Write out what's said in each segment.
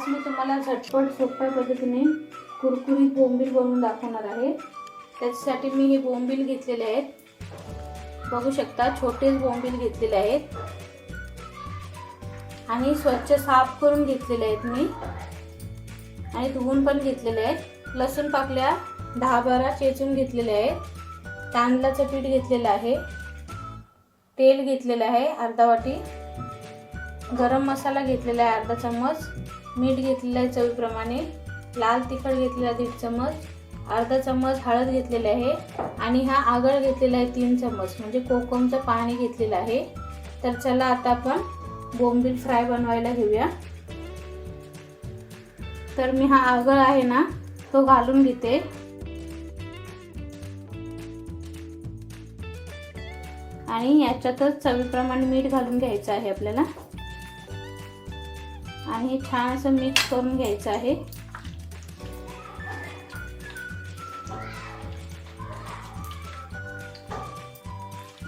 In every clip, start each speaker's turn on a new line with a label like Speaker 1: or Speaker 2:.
Speaker 1: आज मी तुम्हाला झटपट सोप्या पद्धतीने कुरकुरीत बोंबील बनवून दाखवणार आहे। त्याच्यासाठी मी हे बोंबील घेतलेले आहेत, बघू शकता छोटेच बोंबील घेतलेले आहेत आणि स्वच्छ साफ करून घेतलेले आहेत मी आणि धुवून पण घेतलेले आहेत। लसूण पाकळ्या 10-12 चेचून घेतलेले आहेत। तांदळाचं पीठ घेतलेलं आहे, तेल घेतलेलं आहे अर्धा वाटी, गरम मसाला घेतलेला आहे अर्धा चम्मच, मीठ घेतलेलं आहे चवीप्रमाणे, लाल तिखट घेतलेला आहे 1.5 चम्मच, अर्धा चम्मच हळद घेतलेली आहे आणि हा आगळ घेतलेला आहे 3 चम्मच, म्हणजे कोकमचं पाणी घेतलेलं आहे। तर चला आता आपण बोंबील फ्राय बनवायला घेऊया। तर मी हा आगळ आहे ना तो घालून घेते आणि याच्यातच चवीप्रमाणे मीठ घालून घ्यायचं आहे आपल्याला आणि छान असं मिक्स करून घ्यायचं आहे।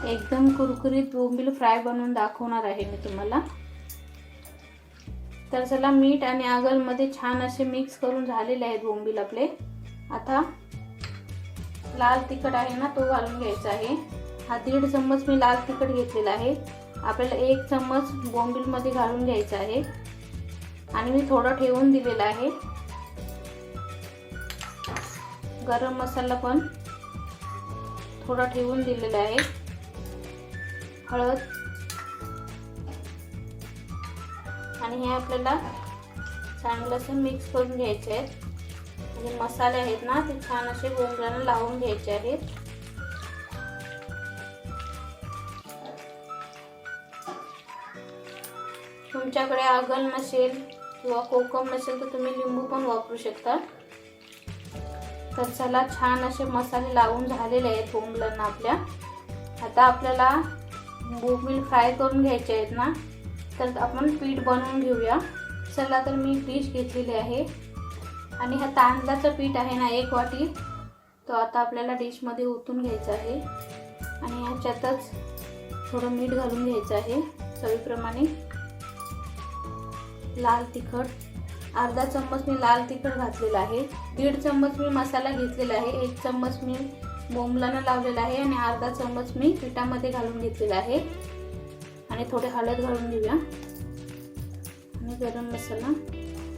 Speaker 1: एकदम कुरकुरीत बोंबील फ्राय बनवून दाखवणार आहे मी तुम्हाला। तर चला मीठ आणि आगळ मध्ये छान असे मिक्स करून झालेले आहेत बोंबील आपले। आता लाल तिखट आहे ना तो घालून घ्यायचा आहे। हा 1.5 चम्मच मी लाल तिखट घेतलेला आहे, आपल्याला 1 चम्मच बोंबील मध्ये घालून घ्यायचा आहे आणि मी थोडं ठेवून दिलेला आहे। गरम मसाला पण थोडा ठेवून दिलेला आहे, हळद आणि हे आपल्याला चांगलं असं मिक्स करून घ्यायचे आहे आणि मसाले आहेत ना ते छान असे बोंबीलांना लावून घ्यायचे आहेत। तुमच्याकडे आगळ नसेल किंवा कोकम नसेल तर तुम्ही लिंबू पण वापरू शकता। तर चला छान असे मसाले लावून झालेले आहेत बोंबीलांना आपल्या। आता आपल्याला बोंबील फ्राय करून घ्यायचे आहेत ना, तर आपण पीठ बनवून घेऊया। चला तर मी डिश घेतलेली आहे आणि हा तांदळाचं पीठ आहे ना 1 वाटी, तो आता आपल्याला डिश मध्ये ओतून घ्यायचा आहे आणि याच्यातच थोडं मीठ घालून घ्यायचं आहे चवीप्रमाणे, लाल तिखट अर्धा चम्मच मी लाल तिखट घातलेला आहे, 1.5 चम्मच मी मसाला घेतलेला आहे, 1 चम्मच मी बोंबीलांना लावलेला आहे आणि अर्धा चम्मच मी पिठामध्ये घालून घेतलेला आहे आणि थोडे हळद घालून घेऊया आणि गरम मसाला।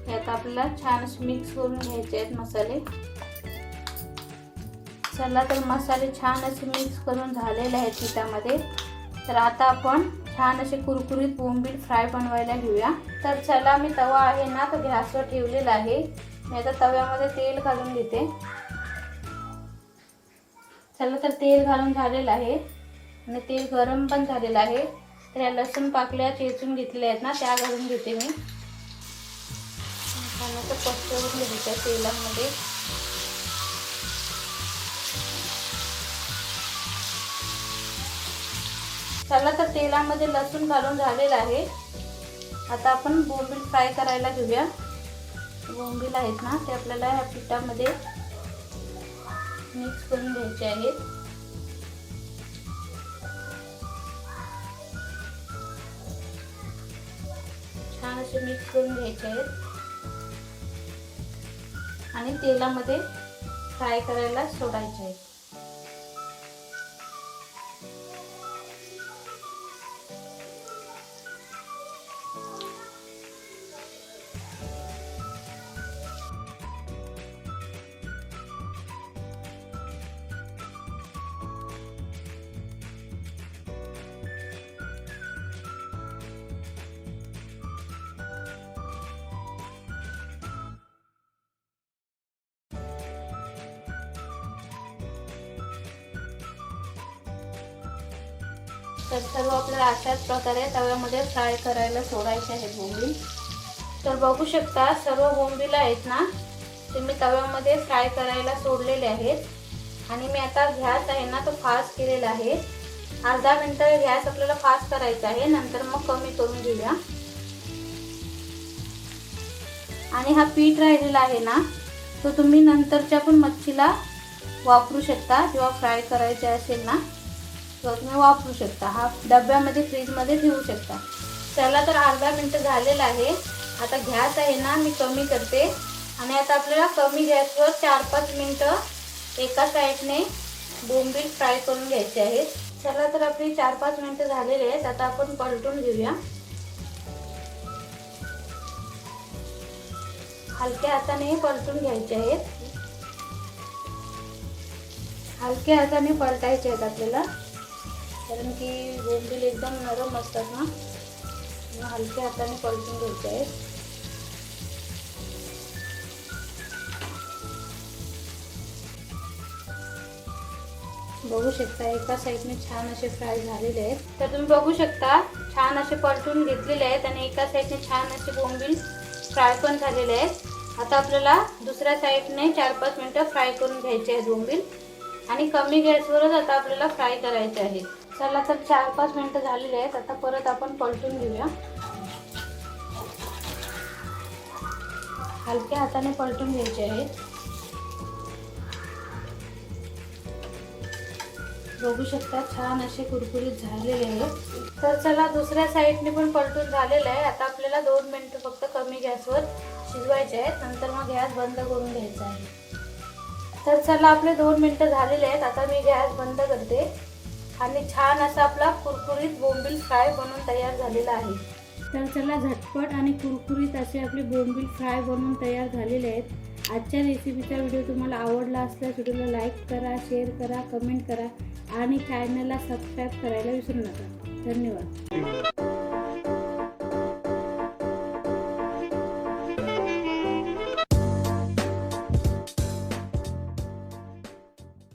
Speaker 1: हे आता आपल्याला छान असे मिक्स करून घ्यायचे आहेत मसाले। चला तर मसाले छान असे मिक्स करून झालेले आहेत पिठामध्ये। तर आता आपण छान असे कुरकुरीत बोंबील फ्राय बनवायला घेऊया। तर चला मी तवा आहे ना तो गॅसवर ठेवलेला आहे, मी आता तव्यामध्ये तेल घालून घेते। चला तर तेल घालून झालेलं आहे आणि तेल गरम पण झालेलं आहे। तर या लसूण पाकळ्या चेचून घेतलेल्या आहेत ना त्या घालून घेते मी, छान असं पसरवून घ्यायच्या तेलामध्ये। चला तर तेलामध्ये लसूण घालून झालेलं आहे। आता आपण बोंबील फ्राय करायला घेऊया। बोंबील आहेत ना ते आपल्याला या पिठामध्ये मिक्स करून घ्यायचे आहेत। छान असे मिक्स करून घ्यायचे आहेत आणि तेलामध्ये फ्राय करायला सोडायचे आहेत। तर सर्व आपल्याला अशाच प्रकारे तव्यामध्ये फ्राय करायला सोडायचे आहेत बोंबील। तर बघू शकता सर्व बोंबील आहेत ना ते मी तव्यामध्ये फ्राय करायला सोडलेले आहेत आणि मी आता गॅस आहे ना तो फास्ट केलेला आहे। अर्धा मिनिट गॅस आपल्याला फास्ट करायचा आहे, नंतर मग कमी करून घेऊया। आणि हा पीठ राहिलेला आहे ना तो तुम्ही नंतरच्या पण मच्छीला वापरू शकता, जेव्हा फ्राय करायचे असेल ना तर तुम्ही वापरू शकता। हा डब्यामध्ये फ्रीज मध्ये ठेवू शकता। चला तर अर्धा मिनिट झालेला आहे आता गॅस आहे ना मी कमी करते आणि आता आपल्याला कमी गॅसवर 4-5 मिनिटं एका साईडने बोंबील फ्राय करून घ्यायचे आहेत. चला तर आपली 4-5 मिनिटं झालेली आहेत. आता आपण पलटून घेऊया. हलक्या हाताने पलटून घ्यायचे आहेत. हलक्या हाताने पलटायचे आहेत आपल्याला, कारण की बोंबील एकदम नरम असतात ना, हलक्या हाताने पलटून घ्यायचे आहेत. बघू शकता एका साईडने छान असे फ्राय झालेले आहेत. तर तुम्ही बघू शकता छान असे पलटून घेतलेले आहेत आणि एका साईडने छान असे बोंबील फ्राय पण झालेले आहेत. आता आपल्याला दुसऱ्या साईडने 4-5 मिनिटं फ्राय करून घ्यायचे आहेत बोंबील आणि कमी गॅसवरच आता आपल्याला फ्राय करायचे आहेत. चला तर 4-5 मिनिटं झालेले आहेत. आता परत आपण पलटून घेऊया. हलक्या हाताने पलटून घ्यायचे आहेत. बघू शकता छान असे कुरकुरीत झालेले आहेत. तर चला दुसऱ्या साईडने पण पलटून झालेलं आहे. आता आपल्याला 2 मिनिटं फक्त कमी गॅसवर शिजवायचे आहेत, नंतर मग गॅस बंद करून घ्यायचा आहे. तर चला आपले 2 मिनिटं झालेले आहेत. आता मी गॅस बंद करते आणि छान असा आपला कुरकुरीत बोंबील फ्राय बनून तयार झालेला आहे. तर चला झटपट आणि कुरकुरीत असे आपले बोंबील फ्राय बनवून तयार झालेले आहेत. आजच्या रेसिपीचा व्हिडिओ तुम्हाला आवडला असल्यास व्हिडिओला लाईक करा, शेअर करा, कमेंट करा आणि चॅनलला सबस्क्राईब करायला विसरू नका. धन्यवाद.